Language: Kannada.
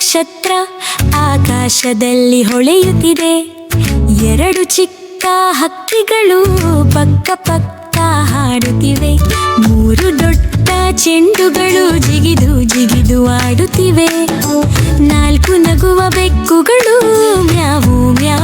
ನಕ್ಷತ್ರ ಆಕಾಶದಲ್ಲಿ ಹೊಳೆಯುತ್ತಿದೆ. ಎರಡು ಚಿಕ್ಕ ಹಕ್ಕಿಗಳು ಪಕ್ಕ ಪಕ್ಕ ಹಾಡುತ್ತಿವೆ. ಮೂರು ದೊಡ್ಡ ಚೆಂಡುಗಳು ಜಿಗಿದು ಜಿಗಿದು ಆಡುತ್ತಿವೆ. ನಾಲ್ಕು ನಗುವ ಬೆಕ್ಕುಗಳು ಮ್ಯಾವು ಮ್ಯಾವು